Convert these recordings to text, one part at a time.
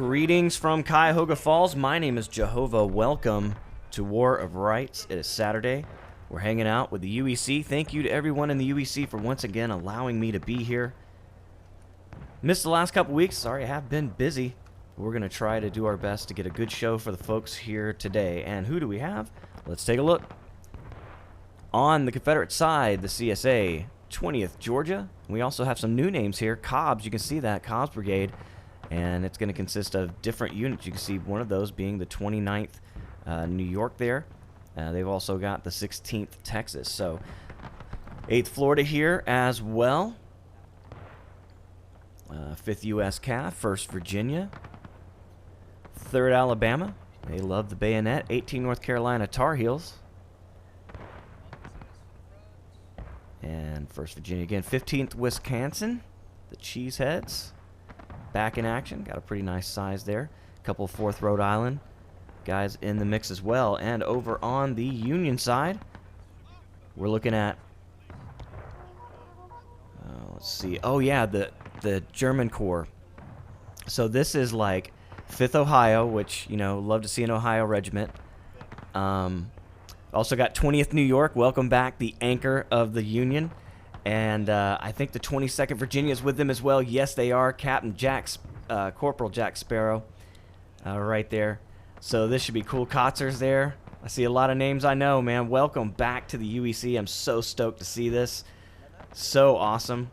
Greetings from Cuyahoga Falls. My name is Jehovah. Welcome to War of Rights. It is Saturday. We're hanging out with the UEC. Thank you to everyone in the UEC for once again allowing me to be here. Missed the last couple weeks. Sorry, I have been busy. We're going to try to do our best to get a good show for the folks here today. And who do we have? Let's take a look. On the Confederate side, the CSA, 20th Georgia. We also have some new names here. Cobbs, you can see that, Cobbs Brigade. And it's going to consist of different units. You can see one of those being the 29th New York there. They've also got the 16th Texas. So 8th Florida here as well. 5th U.S. CAF, 1st Virginia. 3rd Alabama. They love the bayonet. 18 North Carolina Tar Heels. And 1st Virginia again. 15th Wisconsin, the Cheeseheads. Back in action. Got a pretty nice size there. A couple of 4th Rhode Island guys in the mix as well. And over on the Union side, we're looking at, let's see. Oh, yeah, the German Corps. So this is like 5th Ohio, which, you know, love to see an Ohio regiment. Also got 20th New York. Welcome back, the anchor of the Union. And I think the 22nd Virginia is with them as well. Yes, they are. Captain Corporal Jack Sparrow right there. So this should be cool. Kotzer's there. I see a lot of names I know, man. Welcome back to the UEC. I'm so stoked to see this. So awesome.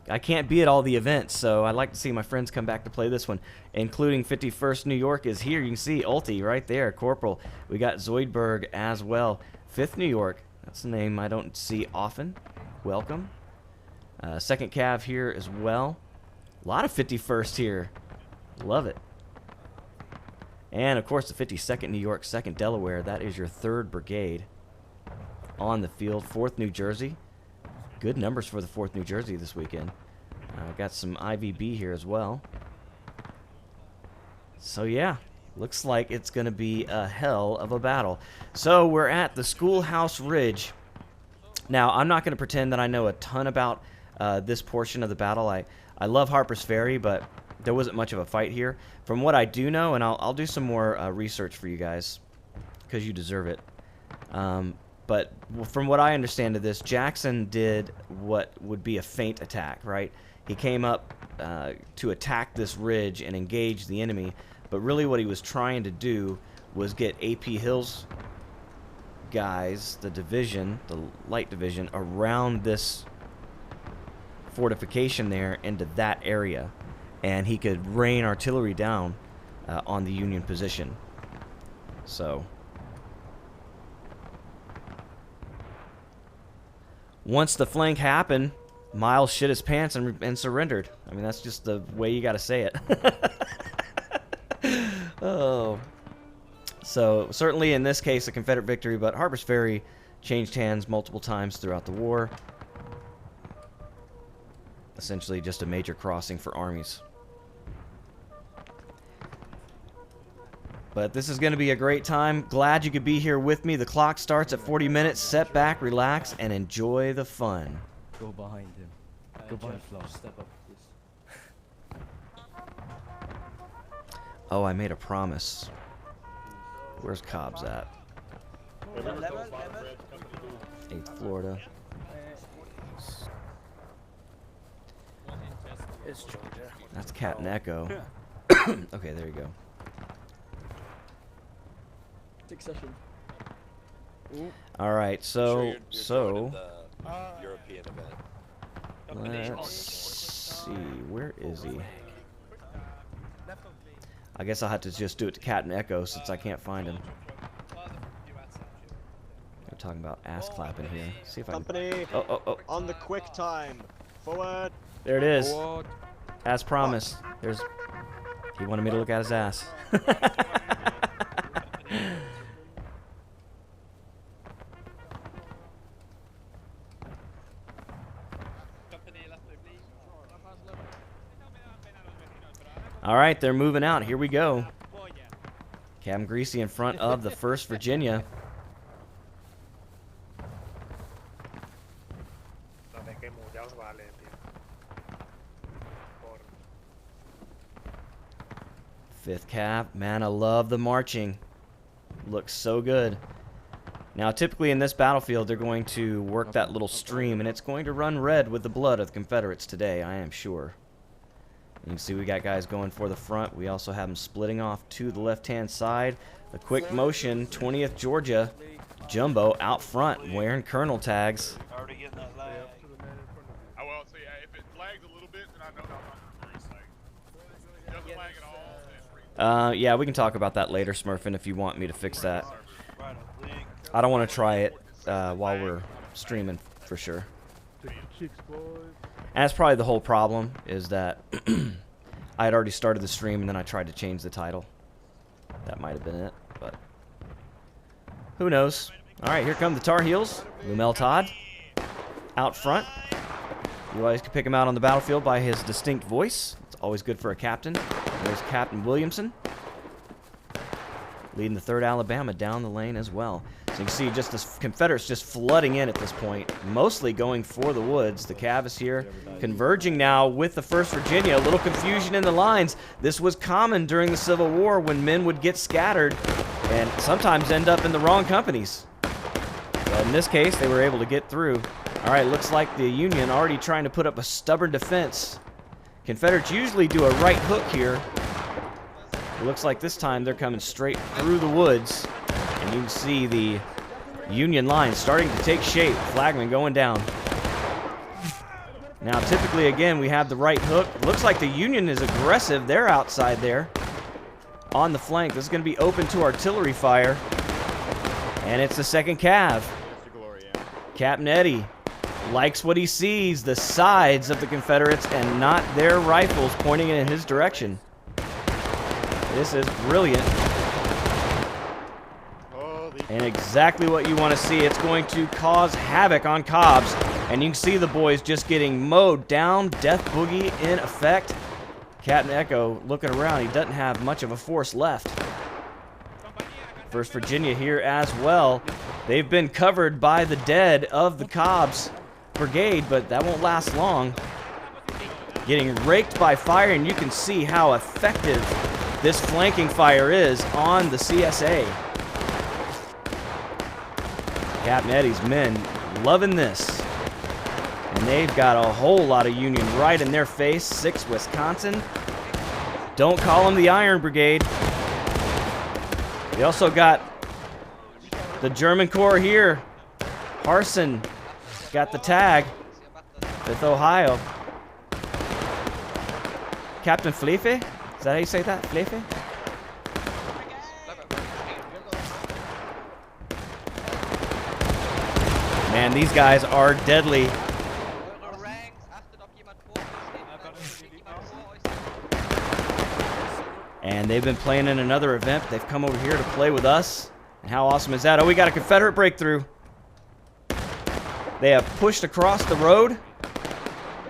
I can't be at all the events, so I'd like to see my friends come back to play this one, including 51st New York is here. You can see Ulti right there, Corporal. We got Zoidberg as well. 5th New York. That's a name I don't see often. Welcome. 2nd Cav here as well. A lot of 51st here. Love it. And, of course, the 52nd New York, 2nd Delaware. That is your 3rd Brigade on the field. 4th New Jersey. Good numbers for the 4th New Jersey this weekend. Got some IVB here as well. So, yeah. Looks like it's going to be a hell of a battle. So, we're at the Schoolhouse Ridge. Now, I'm not going to pretend that I know a ton about this portion of the battle. I love Harper's Ferry, but there wasn't much of a fight here. From what I do know, and I'll do some more research for you guys, because you deserve it. But from what I understand of this, Jackson did what would be a feint attack, right? He came up to attack this ridge and engage the enemy, but really what he was trying to do was get AP Hill's guys, the division, the light division, around this fortification there into that area, and he could rain artillery down on the Union position. So once the flank happened, Miles shit his pants and surrendered. I mean, that's just the way you got to say it. Oh. So, certainly in this case, a Confederate victory, but Harper's Ferry changed hands multiple times throughout the war. Essentially just a major crossing for armies. But this is going to be a great time. Glad you could be here with me. The clock starts at 40 minutes. Set back, relax, and enjoy the fun. Go behind him. Go behind Flo. Step up, please. Oh, I made a promise. Where's Cobbs at? 8th Florida. It's Georgia. That's Captain Echo. Okay, there you go. Take session. All right, so European event. let's see. Where is he? I guess I'll have to just do it to Captain Echo since I can't find him. We're talking about ass clapping here. See if I can. Oh. On the quick time. Forward. There it is. Forward. As promised. There's. He wanted me to look at his ass. All right, they're moving out. Here we go. Cam Greasy in front of the 1st Virginia. 5th Cav. Man, I love the marching. Looks so good. Now, typically in this battlefield, they're going to work that little stream, and it's going to run red with the blood of the Confederates today, I am sure. You can see we got guys going for the front. We also have them splitting off to the left-hand side. The quick motion, 20th Georgia, Jumbo out front, wearing Colonel tags. Already getting that lag. I will say, if it lags a little bit, then I know that I'm not free. Like, doesn't lag at all. Yeah, we can talk about that later, Smurfin, if you want me to fix that. I don't want to try it while we're streaming, for sure. And that's probably the whole problem, is that I had already started the stream and then I tried to change the title. That might have been it, but who knows. All right, here come the Tar Heels. Lumel Todd out front. You always can pick him out on the battlefield by his distinct voice. It's always good for a captain. There's Captain Williamson, leading the 3rd Alabama down the lane as well. So you can see just the Confederates just flooding in at this point, mostly going for the woods. The Cav is here, converging now with the 1st Virginia. A little confusion in the lines. This was common during the Civil War when men would get scattered and sometimes end up in the wrong companies. But in this case, they were able to get through. All right, looks like the Union already trying to put up a stubborn defense. Confederates usually do a right hook here. It looks like this time they're coming straight through the woods. And you can see the Union line starting to take shape. Flagman going down. Now, typically, again, we have the right hook. Looks like the Union is aggressive. They're outside there on the flank. This is going to be open to artillery fire. And it's the 2nd Cav. Captain Eddie likes what he sees, the sides of the Confederates and not their rifles pointing in his direction. This is brilliant. And exactly what you want to see. It's going to cause havoc on Cobbs. And you can see the boys just getting mowed down. Death Boogie in effect. Captain Echo looking around. He doesn't have much of a force left. 1st Virginia here as well. They've been covered by the dead of the Cobbs brigade, but that won't last long. Getting raked by fire, and you can see how effective this flanking fire is on the CSA. Captain Eddie's men loving this. And they've got a whole lot of Union right in their face. 6th Wisconsin. Don't call them the Iron Brigade. We also got the German Corps here. Harson got the tag. 5th Ohio. Captain Flefe? Is that how you say that? Flefe? Man, these guys are deadly. And they've been playing in another event. They've come over here to play with us. And how awesome is that? Oh, we got a Confederate breakthrough. They have pushed across the road.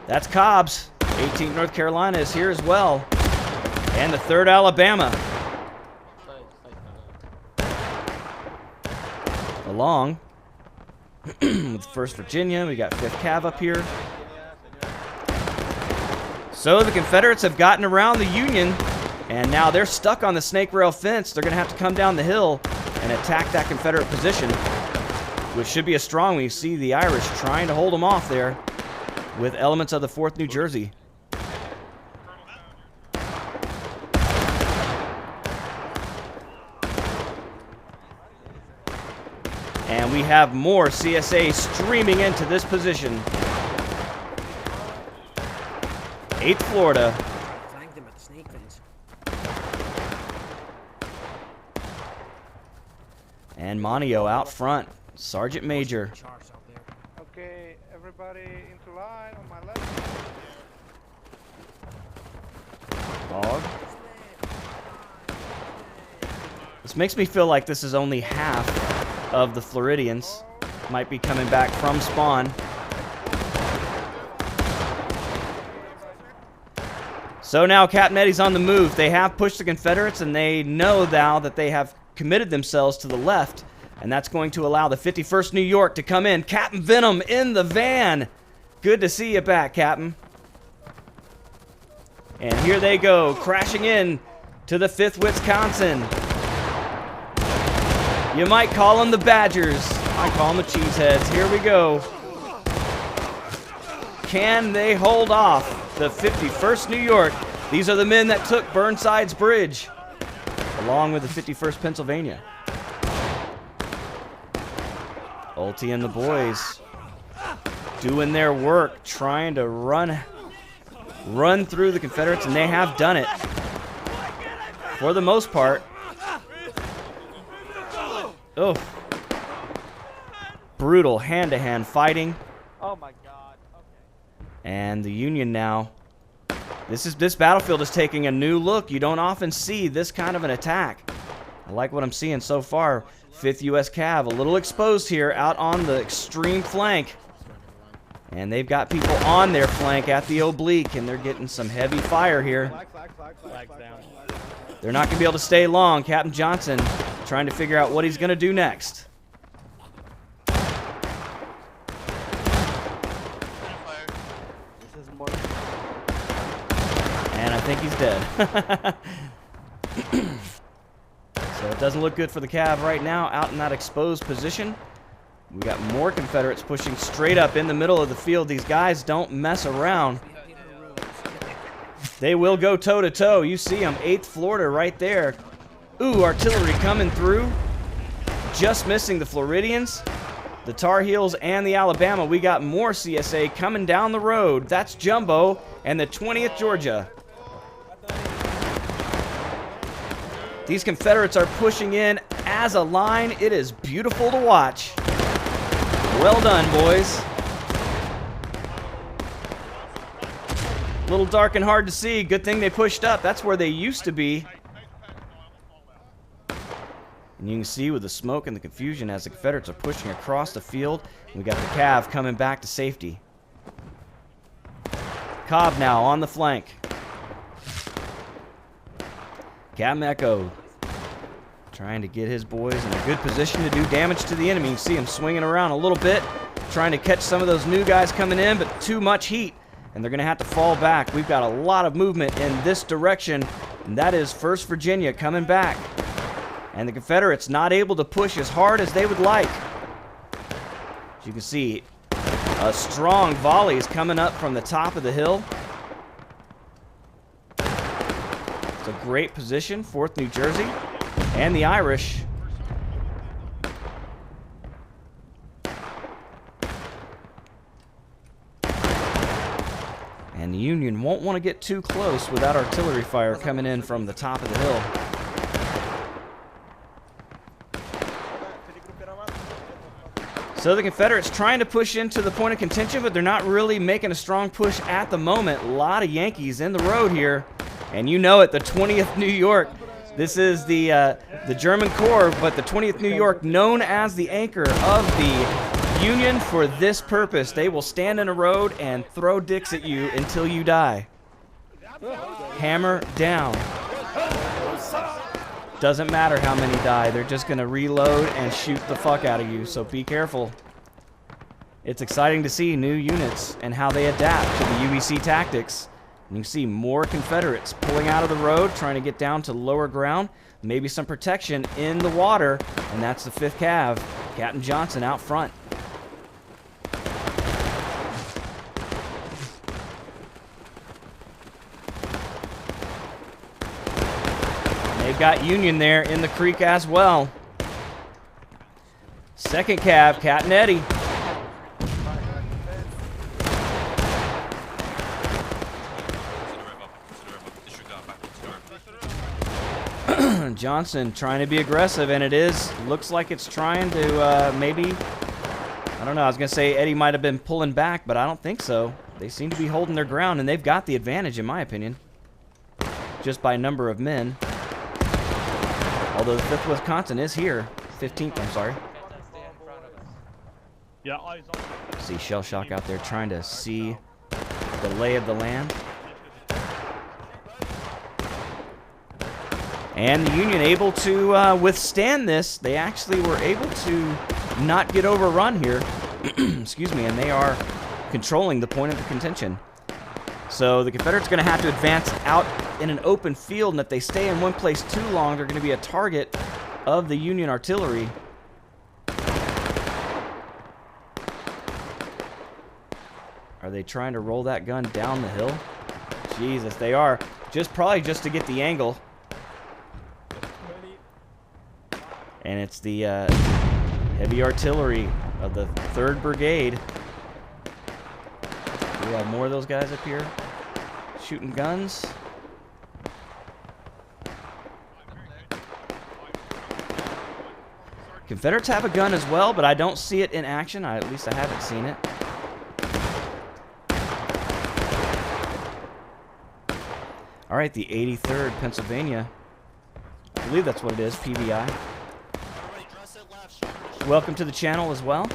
That's Cobbs. 18th North Carolina is here as well. And the 3rd Alabama. Along with 1st Virginia. We got 5th Cav up here. So the Confederates have gotten around the Union. And now they're stuck on the snake rail fence. They're going to have to come down the hill and attack that Confederate position, which should be a strong one. You see the Irish trying to hold them off there with elements of the 4th New Jersey. And we have more CSA streaming into this position. 8th Florida. And Monio out front. Sergeant Major. Okay, everybody into line on my left. Hog. This makes me feel like this is only half of the Floridians. Might be coming back from spawn. So now Captain Eddie's on the move. They have pushed the Confederates, and they know now that they have committed themselves to the left, and that's going to allow the 51st New York to come in. Captain Venom in the van. Good to see you back, Captain. And here they go, crashing in to the 5th Wisconsin. You might call them the Badgers. I call them the Cheeseheads. Here we go. Can they hold off the 51st New York? These are the men that took Burnside's Bridge, along with the 51st Pennsylvania. Ulti and the boys doing their work, trying to run through the Confederates, and they have done it for the most part. Oh, brutal hand-to-hand fighting. Oh my God. Okay. And the Union now, this battlefield is taking a new look. You don't often see this kind of an attack. I like what I'm seeing so far. 5th U.S. Cav a little exposed here out on the extreme flank. And they've got people on their flank at the oblique, and they're getting some heavy fire here. They're not going to be able to stay long. Captain Johnson trying to figure out what he's going to do next. And I think he's dead. So it doesn't look good for the Cav right now, out in that exposed position. We got more Confederates pushing straight up in the middle of the field. These guys don't mess around. They will go toe-to-toe. You see them, 8th Florida right there. Ooh, artillery coming through. Just missing the Floridians, the Tar Heels, and the Alabama. We got more CSA coming down the road. That's Jumbo and the 20th Georgia. These Confederates are pushing in as a line. It is beautiful to watch. Well done, boys. A little dark and hard to see. Good thing they pushed up. That's where they used to be. And you can see with the smoke and the confusion as the Confederates are pushing across the field. We got the Cav coming back to safety. Cobb now on the flank. Captain Echo trying to get his boys in a good position to do damage to the enemy. You see him swinging around a little bit, trying to catch some of those new guys coming in, but too much heat, and they're going to have to fall back. We've got a lot of movement in this direction, and that is 1st Virginia coming back. And the Confederates not able to push as hard as they would like. As you can see, a strong volley is coming up from the top of the hill. It's a great position, 4th New Jersey and the Irish. And the Union won't want to get too close without artillery fire coming in from the top of the hill. So the Confederates trying to push into the point of contention, but they're not really making a strong push at the moment. A lot of Yankees in the road here. And you know it, the 20th New York. This is the German Corps, but the 20th New York, known as the anchor of the Union for this purpose. They will stand in a road and throw dicks at you until you die. Hammer down. Doesn't matter how many die. They're just going to reload and shoot the fuck out of you, so be careful. It's exciting to see new units and how they adapt to the UEC tactics. And you can see more Confederates pulling out of the road, trying to get down to lower ground. Maybe some protection in the water, and that's the 5th Cav. Captain Johnson out front. They've got Union there in the creek as well. 2nd Cav, Captain Eddie. Johnson trying to be aggressive, and it is. Looks like it's trying to maybe, I don't know, I was going to say Eddie might have been pulling back, but I don't think so. They seem to be holding their ground, and they've got the advantage, in my opinion, just by number of men. Although the 5th Wisconsin is here. 15th, I'm sorry. Yeah, eyes on. See Shell Shock out there trying to see the lay of the land. And the Union able to withstand this. They actually were able to not get overrun here. Excuse me, and they are controlling the point of the contention. So the Confederates are going to have to advance out in an open field, and if they stay in one place too long, they're going to be a target of the Union artillery. Are they trying to roll that gun down the hill? Jesus, they are. Probably just to get the angle. And it's the heavy artillery of the 3rd Brigade. We have more of those guys up here shooting guns. Confederates have a gun as well, but I don't see it in action. At least I haven't seen it. All right, the 83rd Pennsylvania. I believe that's what it is, PBI. Welcome to the channel as well.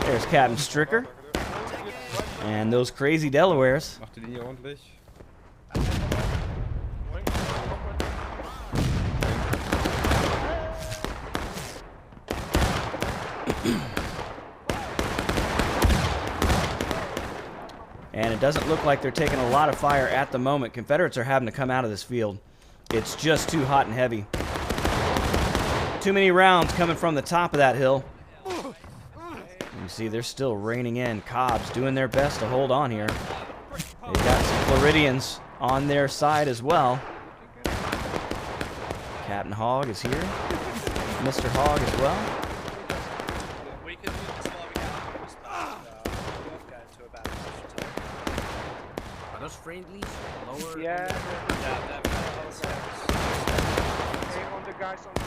There's Captain Stricker. And those crazy Delawares. And it doesn't look like they're taking a lot of fire at the moment. Confederates are having to come out of this field. It's just too hot and heavy. Too many rounds coming from the top of that hill. You see they're still raining in. Cobbs doing their best to hold on here. They've got some Floridians on their side as well. Captain Hogg is here. Mr. Hogg as well. Those friendlies? Lower? Yeah. Hey, on the guys on the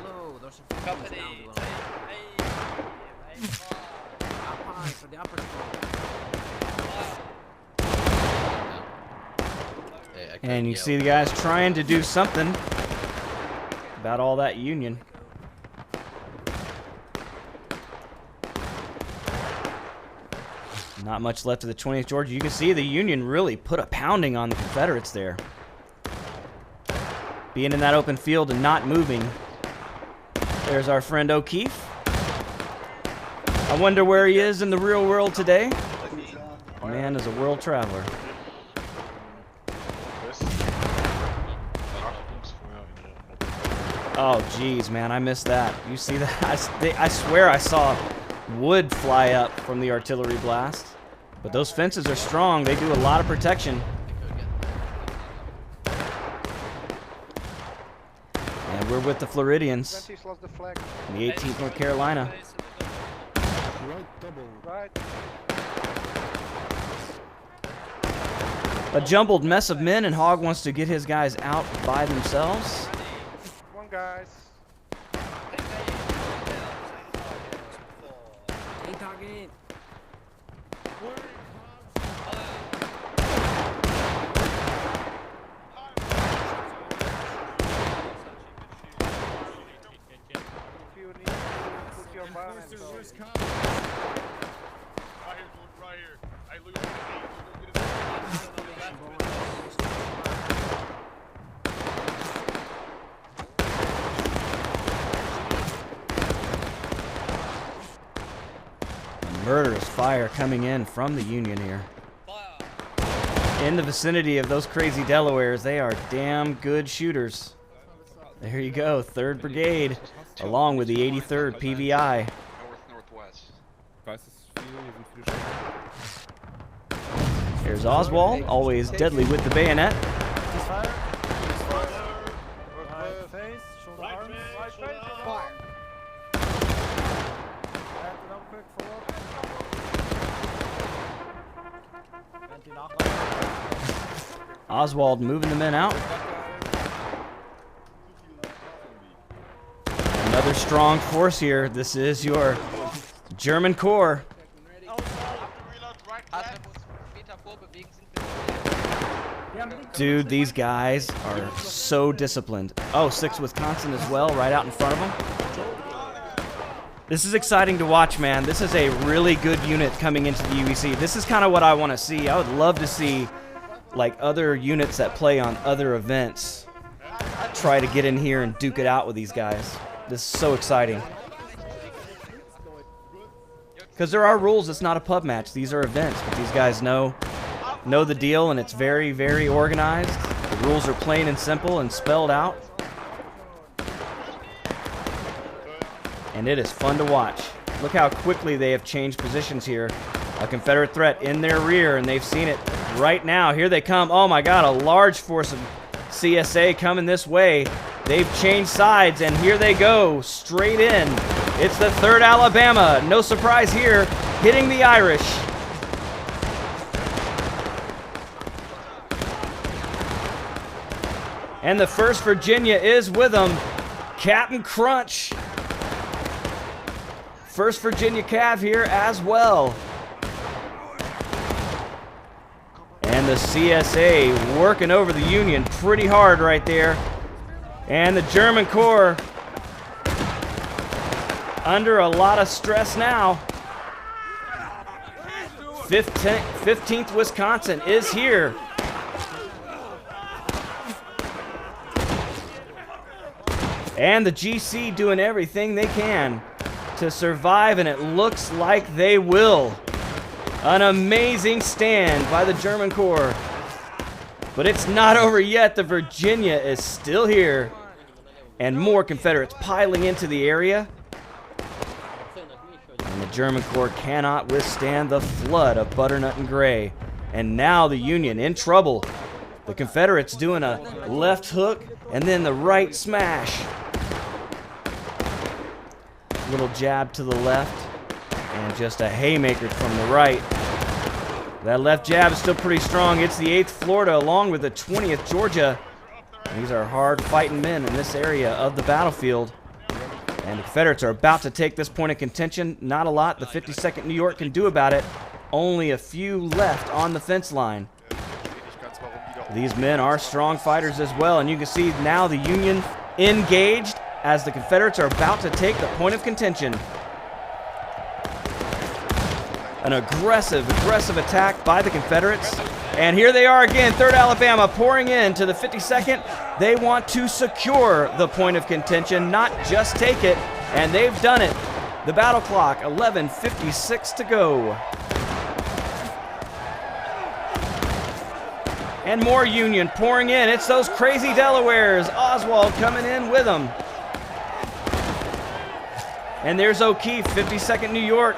Low. Those are friendlies down below. Up high for the upper floor. And you see the guys trying to do something about all that Union. Not much left of the 20th Georgia. You can see the Union really put a pounding on the Confederates there. Being in that open field and not moving. There's our friend O'Keefe. I wonder where he is in the real world today. The man is a world traveler. Oh, geez, man, I missed that. You see that? I swear I saw wood fly up from the artillery blast. But those fences are strong. They do a lot of protection. And we're with the Floridians in the 18th North Carolina. A jumbled mess of men, and Hogg wants to get his guys out by themselves. Come on, guys. Hey, target. If you need to put your banner. Right here. I lose the Murderous fire coming in from the Union here. In the vicinity of those crazy Delawares, they are damn good shooters. There you go, 3rd Brigade, along with the 83rd PVI. Here's Oswald, always deadly with the bayonet. Oswald moving the men out. Another strong force here. This is your German Corps. Dude, these guys are so disciplined. Oh, 6 Wisconsin as well, right out in front of them. This is exciting to watch, man. This is a really good unit coming into the UEC. This is kind of what I want to see. I would love to see like other units that play on other events try to get in here and duke it out with these guys. This is so exciting. Because there are rules. It's not a pub match. These are events, but these guys know the deal, and it's very, very organized. The rules are plain and simple and spelled out. And it is fun to watch. Look how quickly they have changed positions here. A Confederate threat in their rear, and they've seen it right now. Here they come. Oh my God, a large force of CSA coming this way. They've changed sides, and here they go, straight in. It's the 3rd Alabama. No surprise here, hitting the Irish. And the 1st Virginia is with them. Captain Crunch. 1st Virginia Cav here as well. And the CSA working over the Union pretty hard right there. And the German Corps under a lot of stress now. 15th Wisconsin is here. And the GC doing everything they can to survive, and it looks like they will. An amazing stand by the German Corps. But it's not over yet. The Virginia is still here. And more Confederates piling into the area. And the German Corps cannot withstand the flood of butternut and gray. And now the Union in trouble. The Confederates doing a left hook and then the right smash. Little jab to the left. And just a haymaker from the right. That left jab is still pretty strong. It's the 8th Florida along with the 20th Georgia. These are hard fighting men in this area of the battlefield. And the Confederates are about to take this point of contention. Not a lot the 52nd New York can do about it. Only a few left on the fence line. These men are strong fighters as well. And you can see now the Union engaged as the Confederates are about to take the point of contention. An aggressive attack by the Confederates. And here they are again, 3rd Alabama pouring into the 52nd. They want to secure the point of contention, not just take it, and they've done it. The battle clock, 11:56 to go. And more Union pouring in. It's those crazy Delawares. Oswald coming in with them. And there's O'Keefe, 52nd New York.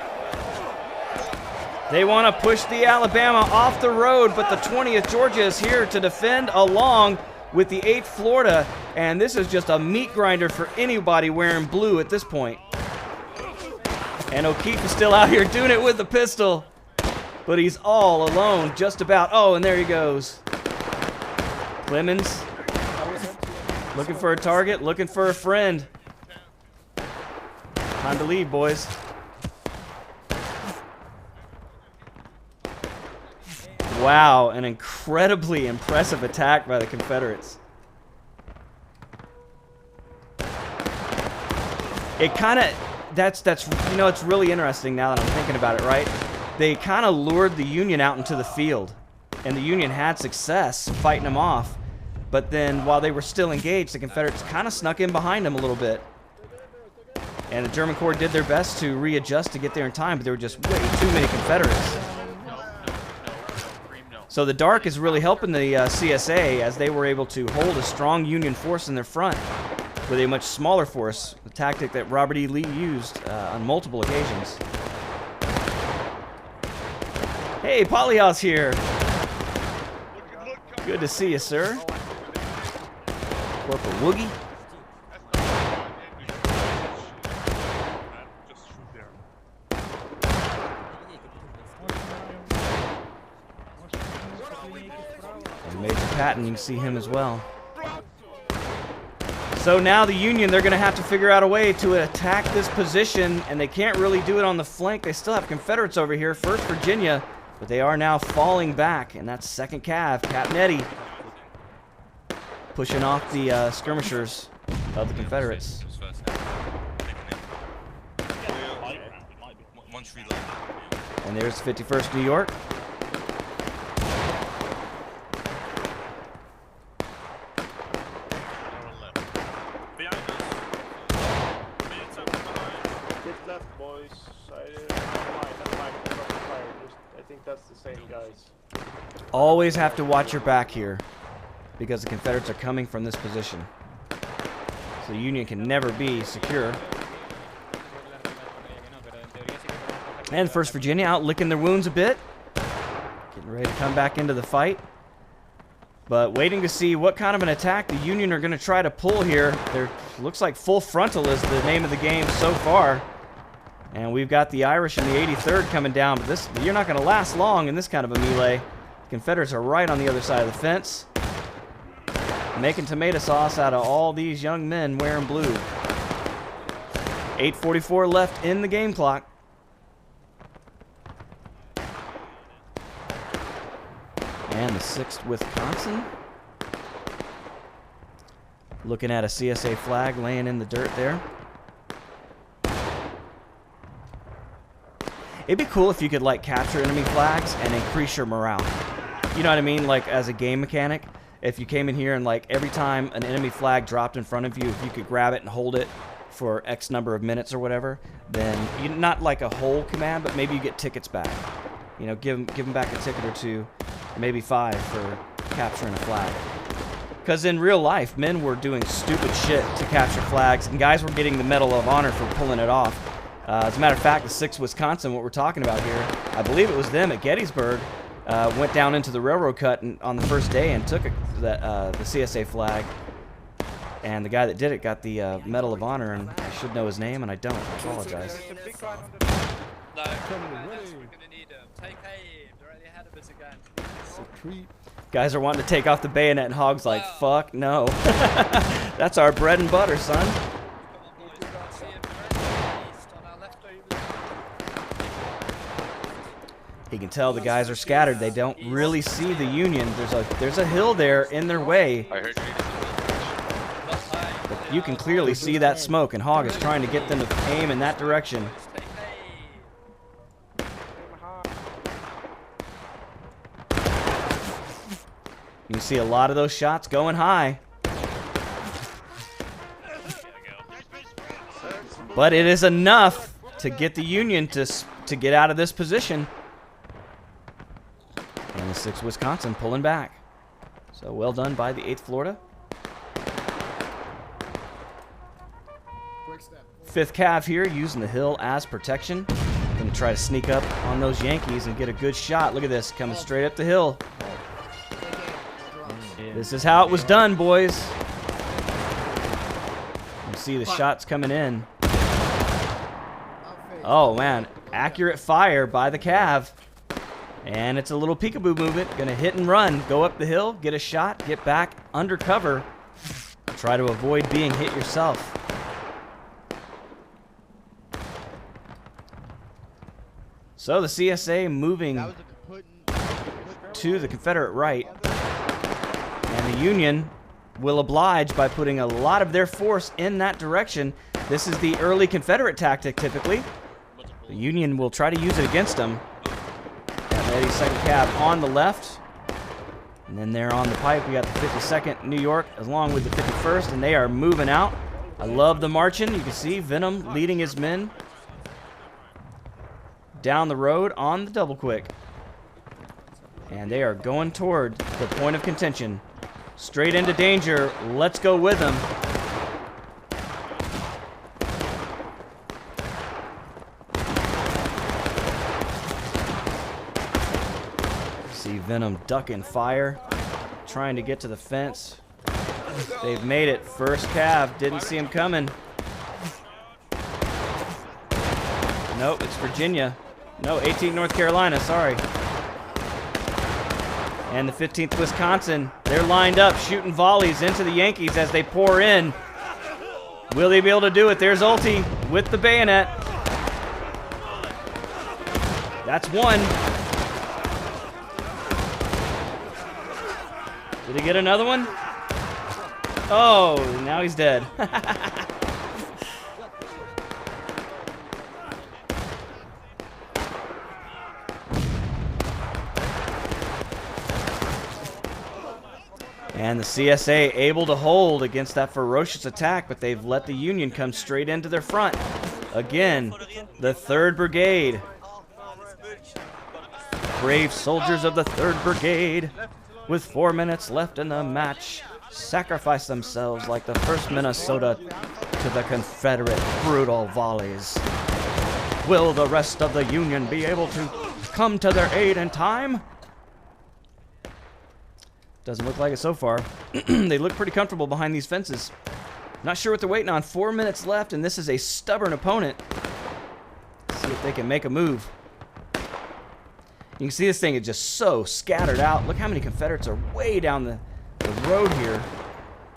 They want to push the Alabama off the road, but the 20th Georgia is here to defend along with the 8th Florida. And this is just a meat grinder for anybody wearing blue at this point. And O'Keefe is still out here doing it with the pistol. But he's all alone, just about. Oh, and there he goes. Clemens looking for a target, looking for a friend. Time to leave, boys. Wow, an incredibly impressive attack by the Confederates. It kind of, that's you know, it's really interesting now that I'm thinking about it, right? They kind of lured the Union out into the field, and the Union had success fighting them off. But then while they were still engaged, the Confederates kind of snuck in behind them a little bit. And the German Corps did their best to readjust to get there in time, but there were just way too many Confederates. So the dark is really helping the CSA as they were able to hold a strong Union force in their front with a much smaller force, a tactic that Robert E. Lee used on multiple occasions. Hey, Polyhouse here. Good to see you, sir. Corporal Woogie. Major Patton, you can see him as well. So now the Union, they're going to have to figure out a way to attack this position, and they can't really do it on the flank. They still have Confederates over here, 1st Virginia, but they are now falling back, and that's 2nd Cav, Captain Eddie, pushing off the skirmishers of the Confederates. And there's 51st New York. think that's the same guys. Always have to watch your back here because the Confederates are coming from this position. So the Union can never be secure. And 1st Virginia out licking their wounds a bit. Getting ready to come back into the fight. But waiting to see what kind of an attack the Union are going to try to pull here. There looks like full frontal is the name of the game so far. And we've got the Irish and the 83rd coming down. But you're not going to last long in this kind of a melee. The Confederates are right on the other side of the fence, making tomato sauce out of all these young men wearing blue. 8:44 left in the game clock. And the 6th Wisconsin. Looking at a CSA flag laying in the dirt there. It'd be cool if you could like capture enemy flags and increase your morale. You know what I mean? Like as a game mechanic, if you came in here and like every time an enemy flag dropped in front of you, if you could grab it and hold it for X number of minutes or whatever, then you not like a whole command, but maybe you get tickets back. You know, give them back a ticket or 2, maybe 5 for capturing a flag. Because in real life, men were doing stupid shit to capture flags, and guys were getting the Medal of Honor for pulling it off. As a matter of fact, the 6th Wisconsin, what we're talking about here, I believe it was them at Gettysburg, went down into the railroad cut on the first day and took the CSA flag. And the guy that did it got the Medal of Honor, and I should know his name, and I don't. I apologize. No, we're gonna need them. Take aim directly ahead of us again. Guys are wanting to take off the bayonet, and Hog's like, fuck no. That's our bread and butter, son. He can tell the guys are scattered. They don't really see the Union. There's a hill there in their way. I heard you. But you can clearly see that smoke, and Hog is trying to get them to aim in that direction. You see a lot of those shots going high. But it is enough to get the Union to get out of this position. And the 6th Wisconsin pulling back. So well done by the 8th Florida. 5th Cav here using the hill as protection. Going to try to sneak up on those Yankees and get a good shot. Look at this, coming straight up the hill. This is how it was done, boys. You see the shots coming in. Oh, man. Accurate fire by the Cav. And it's a little peekaboo movement. Going to hit and run. Go up the hill, get a shot, get back under cover. Try to avoid being hit yourself. So the CSA moving to the Confederate right. And the Union will oblige by putting a lot of their force in that direction. This is the early Confederate tactic, typically. The Union will try to use it against them. And 82nd Cav on the left. And then there on the pipe, we got the 52nd New York, along with the 51st, and they are moving out. I love the marching. You can see Venom leading his men down the road on the double quick. And they are going toward the point of contention. Straight into danger. Let's go with them. See Venom ducking fire, trying to get to the fence. They've made it. 1st Cav didn't see him coming. Nope, it's Virginia. No, 18th North Carolina, sorry. And the 15th Wisconsin, they're lined up, shooting volleys into the Yankees as they pour in. Will they be able to do it? There's Ulti with the bayonet. That's one. Did he get another one? Oh, now he's dead. And the CSA able to hold against that ferocious attack, but they've let the Union come straight into their front. Again, the 3rd Brigade brave soldiers of the 3rd Brigade, with 4 minutes left in the match, sacrifice themselves like the 1st Minnesota to the Confederate brutal volleys. Will the rest of the Union be able to come to their aid in time? Doesn't look like it so far. They look pretty comfortable behind these fences. Not sure what they're waiting on. 4 minutes left, and this is a stubborn opponent. See if they can make a move. You can see this thing is just so scattered out. Look how many Confederates are way down the road here,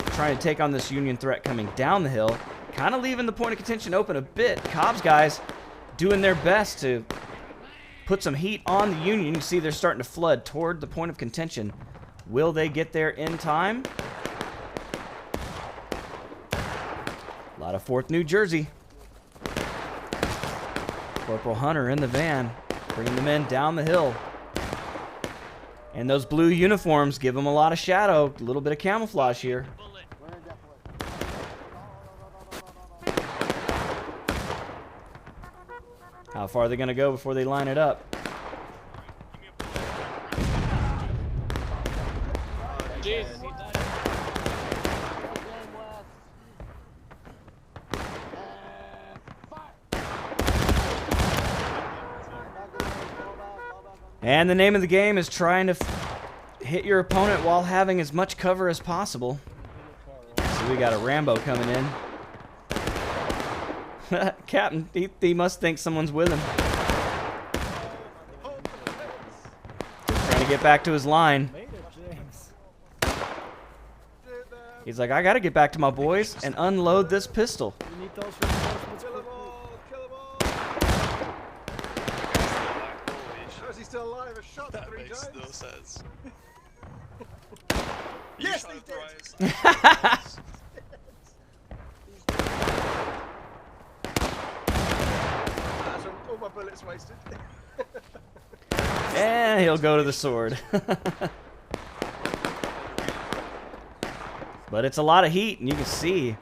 trying to take on this Union threat coming down the hill. Kind of leaving the point of contention open a bit. Cobb's guys doing their best to put some heat on the Union. You see they're starting to flood toward the point of contention. Will they get there in time? A lot of 4th New Jersey. Corporal Hunter in the van, bringing the men down the hill. And those blue uniforms give them a lot of shadow, a little bit of camouflage here. How far are they going to go before they line it up? And the name of the game is trying to hit your opponent while having as much cover as possible. So we got a Rambo coming in. Captain, he must think someone's with him. Just trying to get back to his line. He's like, I gotta get back to my boys and unload this pistol. Is he still alive? A shot That 3 makes times. no sense. Yes, You they shot did. thrice. All my bullets wasted. And he'll go to the sword. But it's a lot of heat, and you can see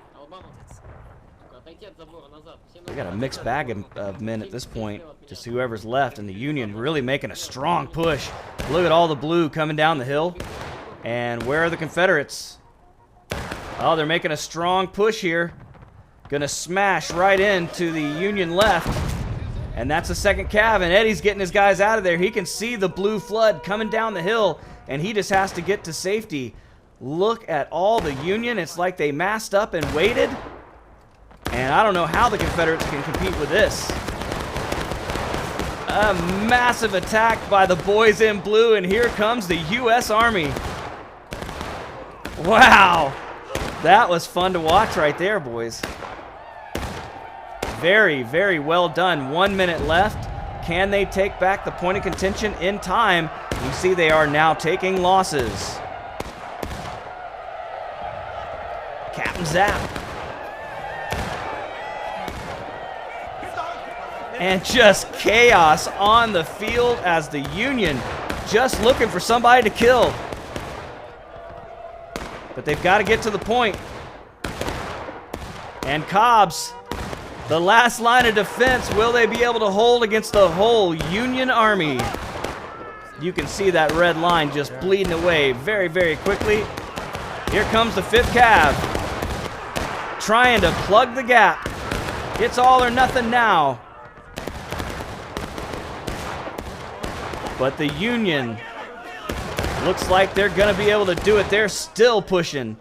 we got a mixed bag of men at this point. Just whoever's left, and the Union really making a strong push. Look at all the blue coming down the hill. And where are the Confederates? Oh, they're making a strong push here. Gonna smash right into the Union left. And that's the 2nd Cav, and Eddie's getting his guys out of there. He can see the blue flood coming down the hill, and he just has to get to safety. Look at all the Union. It's like they massed up and waited. And I don't know how the Confederates can compete with this. A massive attack by the boys in blue, and here comes the U.S. Army. Wow. That was fun to watch right there, boys. Very, very well done. 1 minute left. Can they take back the point of contention in time? You see they are now taking losses. Captain Zap. And just chaos on the field as the Union just looking for somebody to kill. But they've got to get to the point. And Cobbs, the last line of defense, will they be able to hold against the whole Union Army? You can see that red line just bleeding away very, very quickly. Here comes the 5th Cav, trying to plug the gap. It's all or nothing now. But the Union looks like they're going to be able to do it. They're still pushing.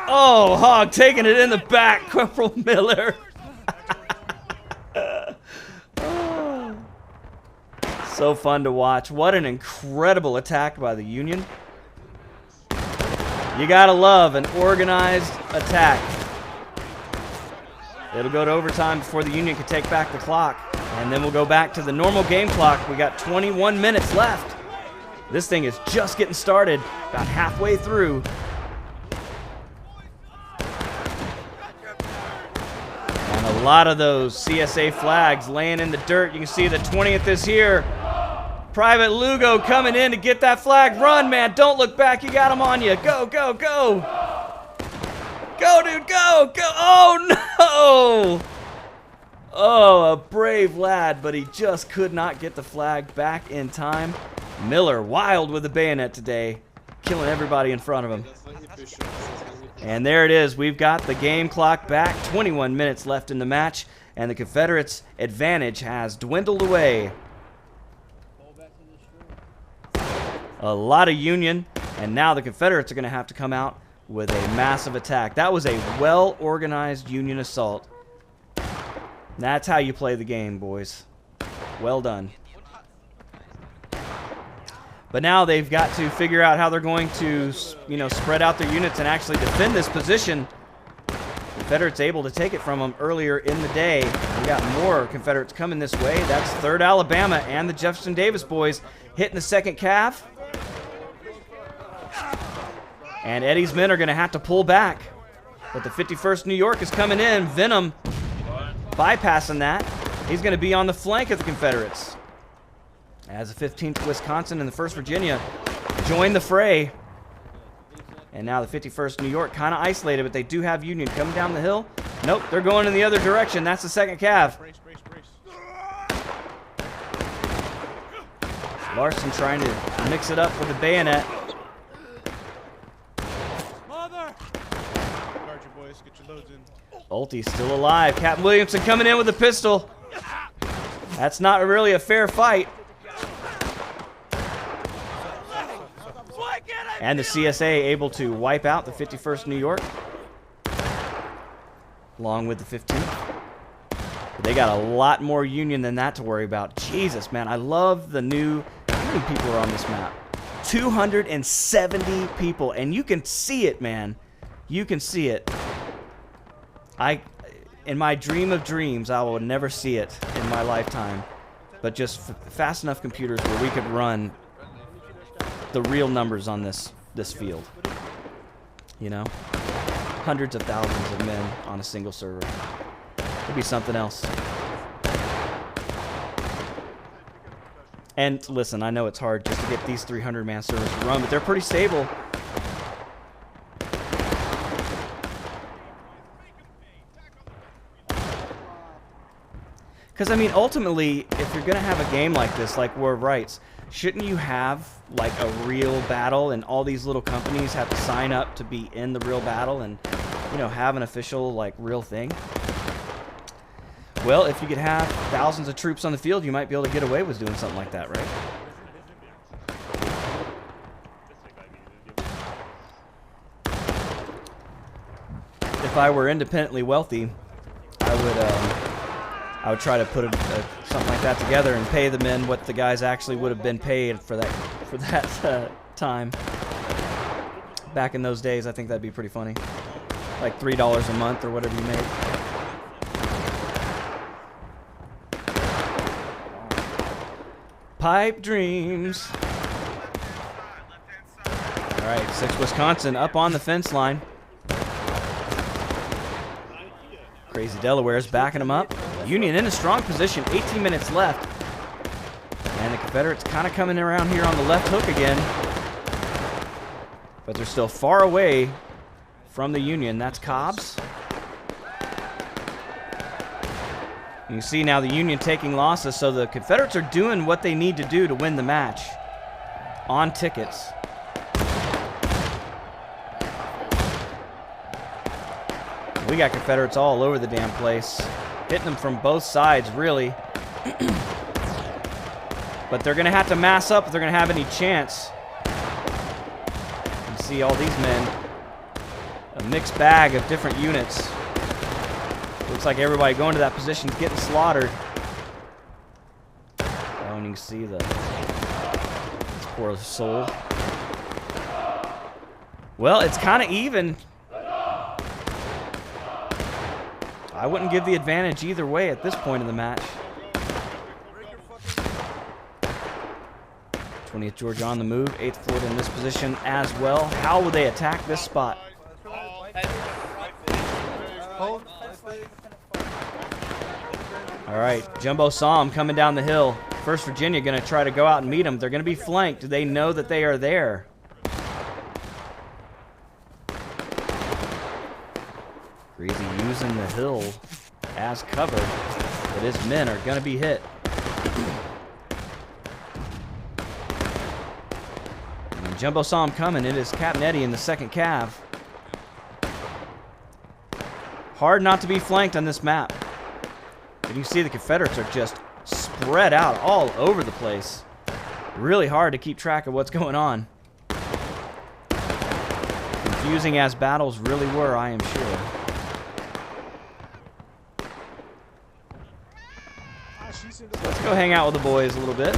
Oh, Hog taking it in the back. Corporal Miller. Oh. So fun to watch. What an incredible attack by the Union. You got to love an organized attack. It'll go to overtime before the Union can take back the clock. And then we'll go back to the normal game clock. We got 21 minutes left. This thing is just getting started, about halfway through. And a lot of those CSA flags laying in the dirt. You can see the 20th is here. Private Lugo coming in to get that flag. Run, man. Don't look back. You got him on you. Go, go, go. Go, dude. Go, go. Oh, no. Oh, a brave lad, but he just could not get the flag back in time. Miller, wild with the bayonet today, killing everybody in front of him. And there it is. We've got the game clock back. 21 minutes left in the match, and the Confederates' advantage has dwindled away. A lot of Union, and now the Confederates are going to have to come out with a massive attack. That was a well-organized Union assault. That's how you play the game, boys. Well done. But now they've got to figure out how they're going to, you know, spread out their units and actually defend this position. Confederates able to take it from them earlier in the day. We got more Confederates coming this way. That's 3rd Alabama and the Jefferson Davis boys hitting the 2nd Cav. And Eddie's men are going to have to pull back. But the 51st New York is coming in. Venom bypassing that. He's going to be on the flank of the Confederates. As the 15th Wisconsin and the 1st Virginia join the fray. And now the 51st New York kind of isolated, but they do have Union coming down the hill. Nope, they're going in the other direction. That's the 2nd Cav. Larson trying to mix it up with the bayonet. Ulti's still alive. Captain Williamson coming in with a pistol. That's not really a fair fight. And the CSA able to wipe out the 51st New York, along with the 15th. But they got a lot more Union than that to worry about. Jesus, man, I love the new... How many people are on this map? 270 people, and you can see it, man. You can see it. In my dream of dreams, I will never see it in my lifetime. But just fast enough computers where we could run the real numbers on this field. You know? Hundreds of thousands of men on a single server. It'd be something else. And listen, I know it's hard just to get these 300-man servers to run, but they're pretty stable. Because, I mean, ultimately, if you're going to have a game like this, like War of Rights, shouldn't you have, like, a real battle and all these little companies have to sign up to be in the real battle and, you know, have an official, like, real thing? Well, if you could have thousands of troops on the field, you might be able to get away with doing something like that, right? If I were independently wealthy, I would try to put something like that together and pay the men what the guys actually would have been paid for that time. Back in those days, I think that'd be pretty funny. Like $3 a month or whatever you make. Pipe dreams. All right, 6 Wisconsin up on the fence line. Crazy Delaware's backing them up. Union in a strong position, 18 minutes left. And the Confederates kind of coming around here on the left hook again. But they're still far away from the Union. That's Cobbs. You can see now the Union taking losses, so the Confederates are doing what they need to do to win the match on tickets. We got Confederates all over the damn place. Hitting them from both sides, really. But they're going to have to mass up if they're going to have any chance. You see all these men. A mixed bag of different units. Looks like everybody going to that position is getting slaughtered. Oh, and you can see this poor soul. Well, it's kind of even. I wouldn't give the advantage either way at this point in the match. 20th Georgia on the move. 8th Florida in this position as well. How will they attack this spot? All right, Jumbo saw him coming down the hill. 1st Virginia going to try to go out and meet him. They're going to be flanked. Do they know that they are there? Greasy using the hill as cover. But his men are going to be hit. And Jumbo saw him coming. It is Captain Eddie in the second cav. Hard not to be flanked on this map. And you see the Confederates are just spread out all over the place. Really hard to keep track of what's going on. Confusing as battles really were, I am sure. Let's go hang out with the boys a little bit.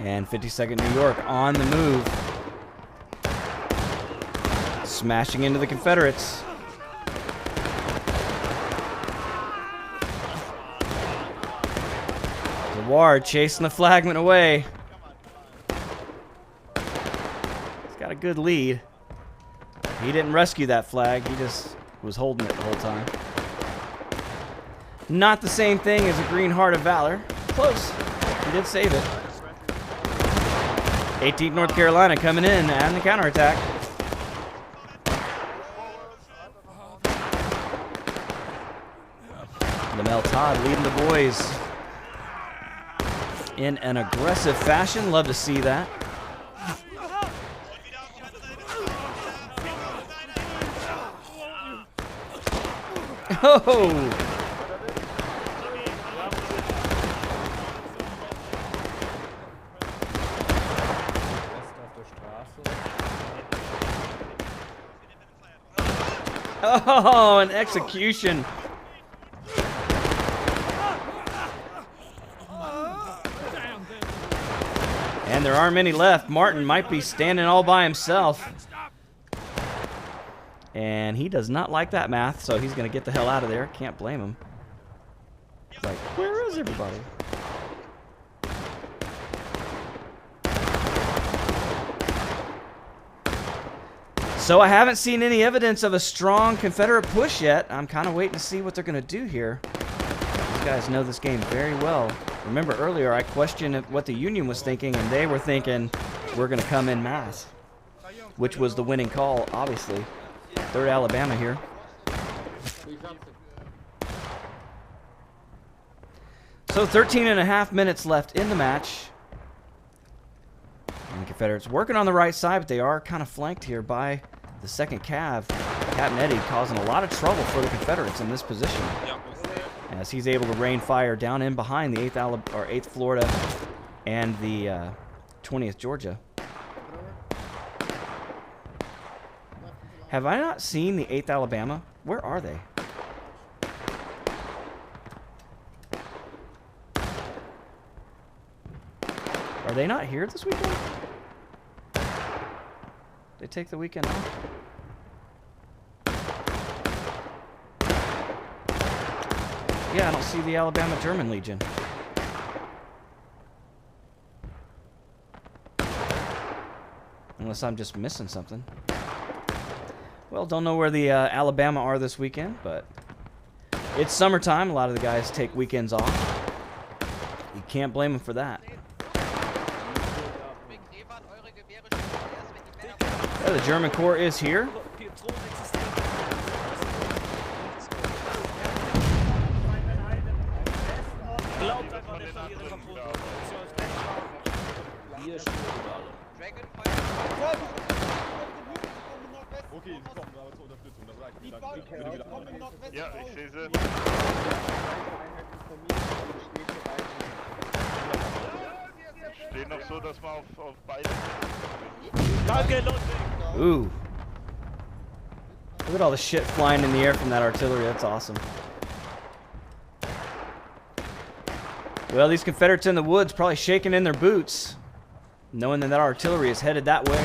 And 52nd New York on the move. Smashing into the Confederates. Zaward chasing the flagman away. He's got a good lead. He didn't rescue that flag. He just was holding it the whole time. Not the same thing as a Green Heart of Valor. Close. He did save it. 18th North Carolina coming in and the counterattack. Lamel Todd leading the boys in an aggressive fashion. Love to see that. Oh! Oh, an execution. And there aren't many left. Martin might be standing all by himself. And he does not like that math, so he's going to get the hell out of there. Can't blame him. It's like, where is everybody? So I haven't seen any evidence of a strong Confederate push yet. I'm kind of waiting to see what they're going to do here. These guys know this game very well. Remember earlier I questioned what the Union was thinking, and they were thinking we're going to come in mass, which was the winning call, obviously. 3rd Alabama here. So 13.5 minutes left in the match. And the Confederates working on the right side, but they are kind of flanked here by the second cav. Captain Eddie causing a lot of trouble for the Confederates in this position, as he's able to rain fire down in behind the 8th Florida and the 20th Georgia. Have I not seen the 8th Alabama? Where are they? Are they not here this weekend? They take the weekend off? Yeah, I don't see the Alabama German Legion. Unless I'm just missing something. Well, don't know where the Alabama are this weekend, but it's summertime. A lot of the guys take weekends off. You can't blame them for that. Yeah, the German Corps is here. Ja, ich sehe sie. Stehen noch so, dass man auf beide. Danke, Leute! Ooh. Look at all the shit flying in the air from that artillery. That's awesome. Well, these Confederates in the woods probably shaking in their boots, knowing that that artillery is headed that way.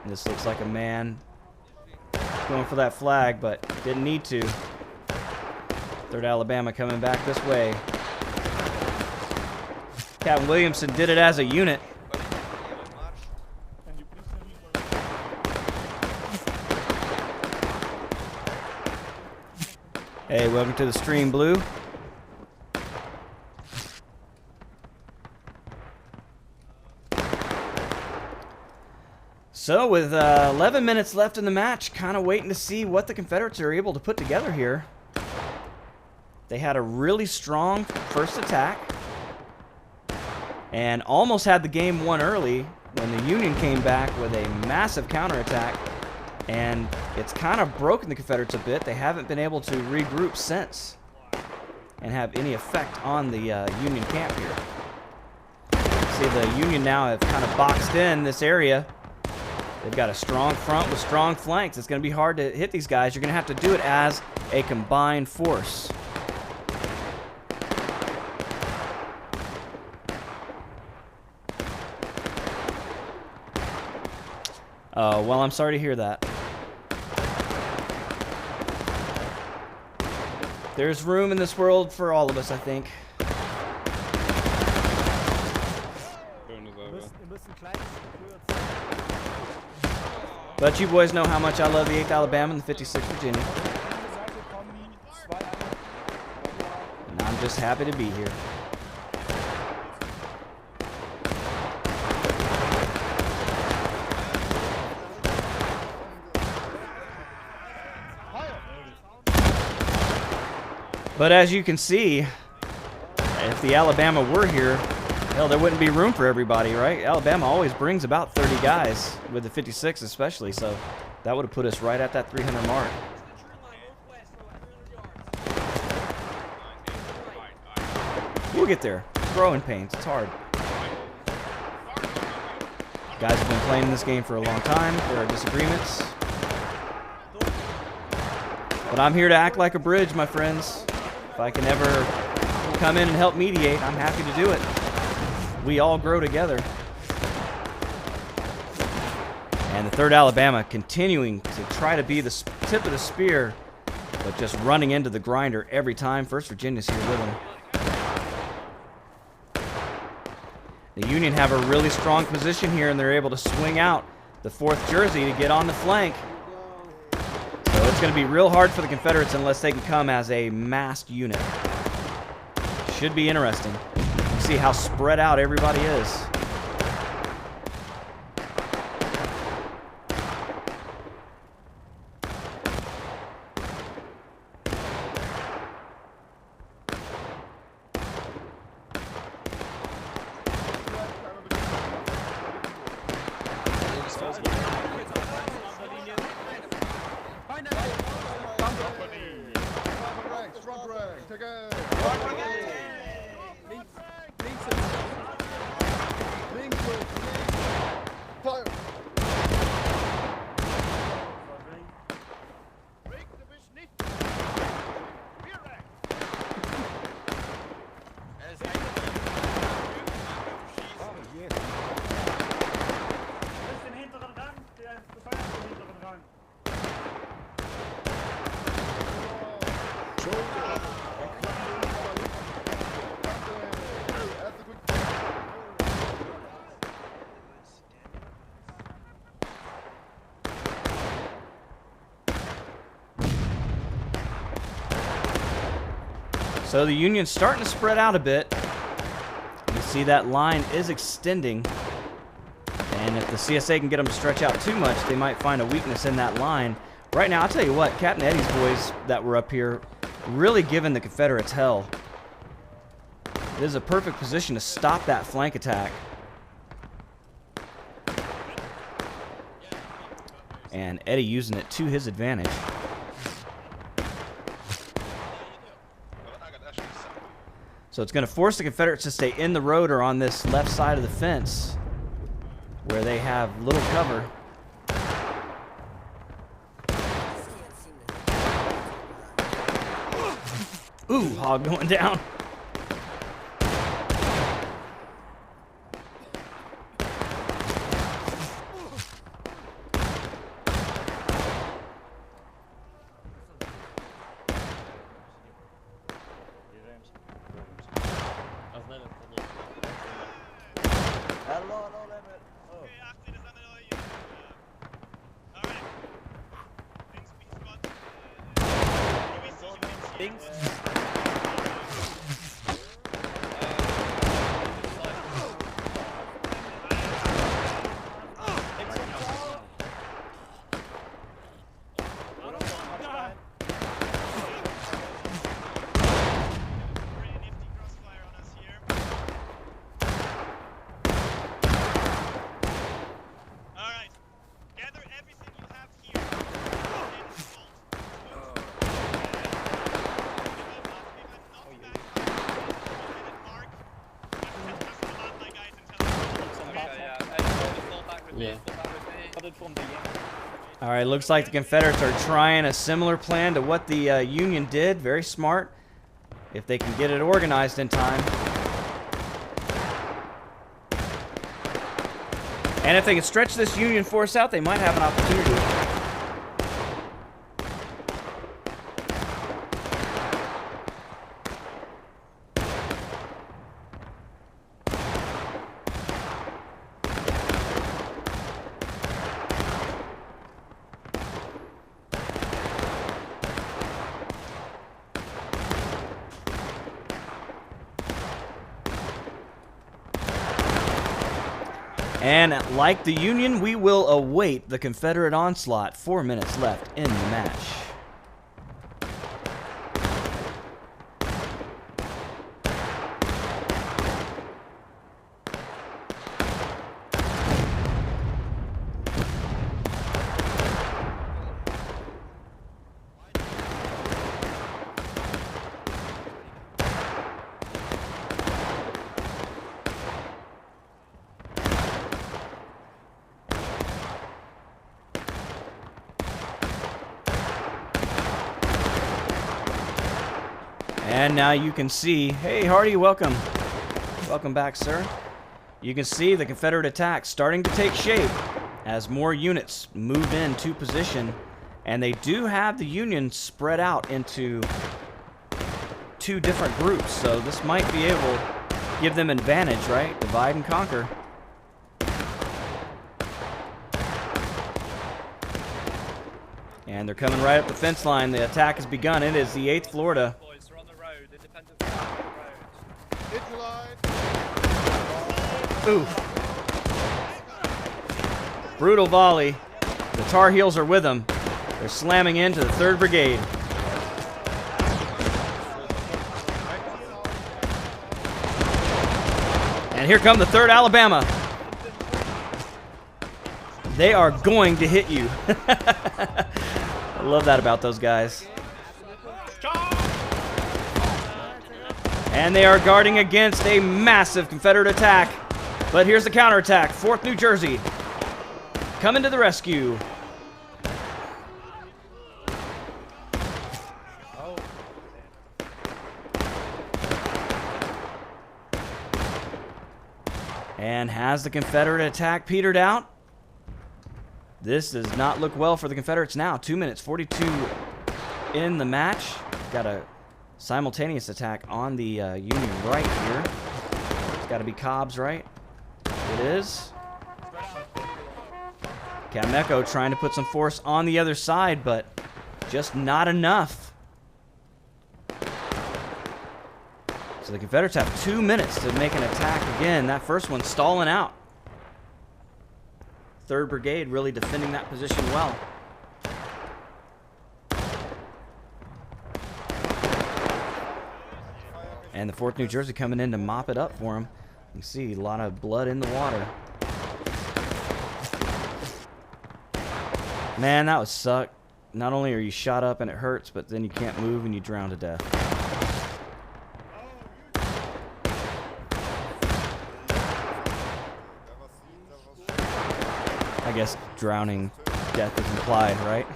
This looks like a man going for that flag, but didn't need to. 3rd Alabama coming back this way. Captain Williamson did it as a unit. Hey, welcome to the stream, Blue. So with 11 minutes left in the match, kind of waiting to see what the Confederates are able to put together here. They had a really strong first attack and almost had the game won early when the Union came back with a massive counterattack, and it's kind of broken the Confederates a bit. They haven't been able to regroup since and have any effect on the Union camp here. See, the Union now have kind of boxed in this area. They've got a strong front with strong flanks. It's going to be hard to hit these guys. You're going to have to do it as a combined force. Well, I'm sorry to hear that. There's room in this world for all of us, I think. But you boys know how much I love the 8th Alabama and the 56th Virginia. And I'm just happy to be here. But as you can see, if the Alabama were here, hell, there wouldn't be room for everybody, right? Alabama always brings about 30 guys, with the 56 especially, so that would have put us right at that 300 mark. We'll get there. Growing pains. It's hard. Guys have been playing this game for a long time. There are disagreements. But I'm here to act like a bridge, my friends. If I can ever come in and help mediate, I'm happy to do it. We all grow together. And the 3rd Alabama continuing to try to be the tip of the spear, but just running into the grinder every time. 1st Virginia's here with them. The Union have a really strong position here, and they're able to swing out the 4th Jersey to get on the flank. So it's going to be real hard for the Confederates unless they can come as a massed unit. Should be interesting. See how spread out everybody is. So the Union's starting to spread out a bit. You see that line is extending. And if the CSA can get them to stretch out too much, they might find a weakness in that line. Right now, I'll tell you what, Captain Eddie's boys that were up here really giving the Confederates hell. It is a perfect position to stop that flank attack. And Eddie using it to his advantage. So it's going to force the Confederates to stay in the road or on this left side of the fence where they have little cover. Ooh, hog going down. Things. Yeah. All right, looks like the Confederates are trying a similar plan to what the Union did. Very smart, if they can get it organized in time. And if they can stretch this Union force out, they might have an opportunity. And like the Union, we will await the Confederate onslaught. 4 minutes left in the match. And now you can see, hey Hardy, welcome. Welcome back, sir. You can see the Confederate attack starting to take shape as more units move into position. And they do have the Union spread out into 2 different groups. So this might be able to give them advantage, right? Divide and conquer. And they're coming right up the fence line. The attack has begun. It is the 8th Florida. Ooh. Brutal volley. The Tar Heels are with them. They're slamming into the 3rd Brigade. And here come the 3rd Alabama. They are going to hit you. I love that about those guys. And they are guarding against a massive Confederate attack. But here's the counterattack. 4th New Jersey coming to the rescue. And has the Confederate attack petered out? This does not look well for the Confederates now. 2 minutes 42 in the match. Got a simultaneous attack on the Union right here. It's got to be Cobbs, right? It is. Cameco trying to put some force on the other side, but just not enough. So the Confederates have 2 minutes to make an attack again. That first one stalling out. 3rd Brigade really defending that position well. And the 4th New Jersey coming in to mop it up for them. You can see a lot of blood in the water. Man, that would suck. Not only are you shot up and it hurts, but then you can't move and you drown to death. I guess drowning death is implied, right?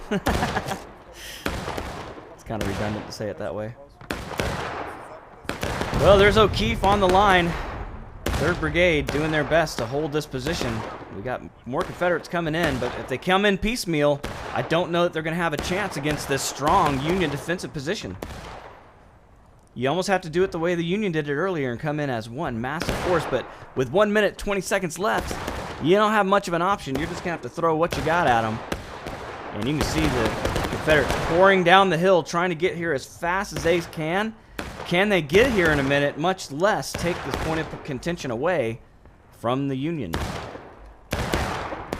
It's kind of redundant to say it that way. Well, there's O'Keefe on the line. 3rd Brigade doing their best to hold this position. We got more Confederates coming in, but if they come in piecemeal, I don't know that they're going to have a chance against this strong Union defensive position. You almost have to do it the way the Union did it earlier and come in as one massive force, but with 1 minute, 20 seconds left, you don't have much of an option. You're just going to have to throw what you got at them. And you can see the Confederates pouring down the hill, trying to get here as fast as they can. Can they get here in a minute, much less take this point of contention away from the Union?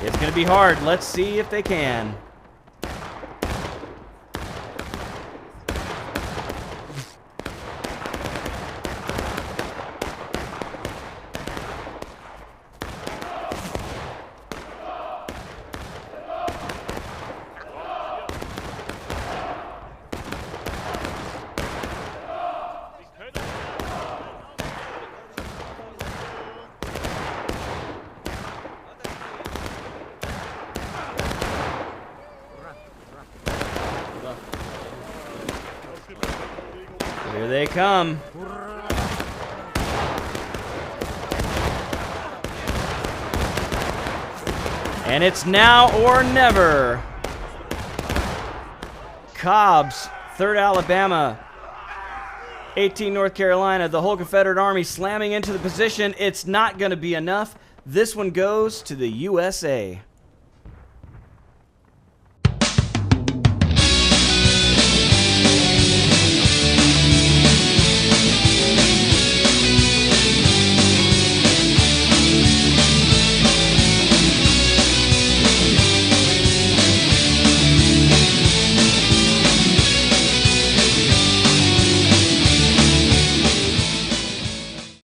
It's going to be hard. Let's see if they can. Here they come. And it's now or never. Cobbs, 3rd Alabama, 18 North Carolina, the whole Confederate Army slamming into the position. It's not going to be enough. This one goes to the USA.